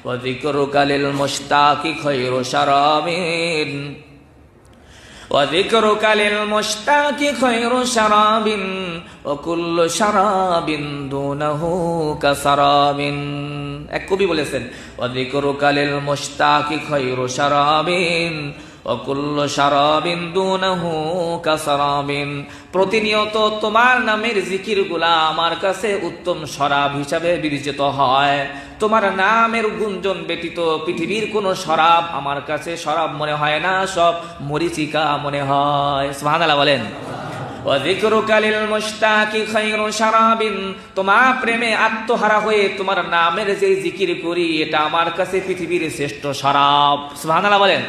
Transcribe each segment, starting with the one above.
ওয়া যিকরুকা লিল মুশতাকি খায়রু শারাবিন وذكرك للمشتاق خير شراب وكل شراب دونه كسراب এক কবি বলেছেন وذكرك للمشتاق خير شراب وكل شراب دونه كسراب প্রতিনিয়ত তোমার নামের জিকিরগুলা আমার কাছে উত্তম শরাব হিসাবে বিবেচিত হয়। তোমার নামের গুঞ্জন ব্যতীত পৃথিবীর কোন শরাব আমার কাছে শরাব মনে হয় না, সব মরিচিকা মনে হয়। সুবহানাল্লাহ বলেন। ওয়া যিকরুকা লিল মুশতাকি খায়রু শারাবিন, তোমার প্রেমে আত্মহারা হয়ে তোমার নামের যে জিকির করি এটা আমার কাছে পৃথিবীর শ্রেষ্ঠ শরাব। সুবহানাল্লাহ বলেন।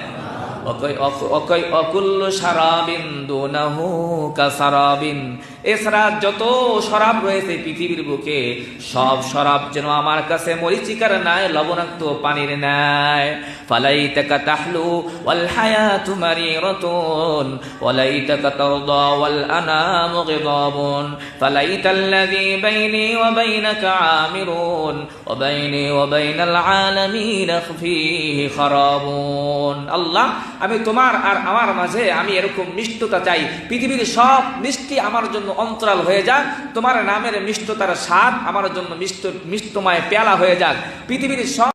অকুল্লু শারাবিন দুনাহু কাসারাবিন, এছাড়া যত শরাব রয়েছে পৃথিবীর বুকে সব শরাব যেন আমার কাছে মরিচিকার ন্যায় লবণাক্ত পানির ন্যায়। ফালাইতাকা তাহলু ওয়াল হায়াতু মারিরাতুন ওয়ালাইতাকা তারদা ওয়াল আনামু গিদাবুন ফালাইতাল্লাযী বাইনি ওয়া বাইনাকা আমিরুন ওয়া বাইনি ওয়া বাইনাল আলামিন ফীহি খারাবুন। আল্লাহ, আমি তোমার আর আমার মাঝে আমি এরকম মিষ্টতা চাই, পৃথিবীর সব মিষ্টি আমার জন্য অন্তরাল হয়ে যাক, তোমার নামের মিষ্টতার স্বাদ আমার জন্য মিষ্টময় পেয়ালা হয়ে যাক, পৃথিবীর সব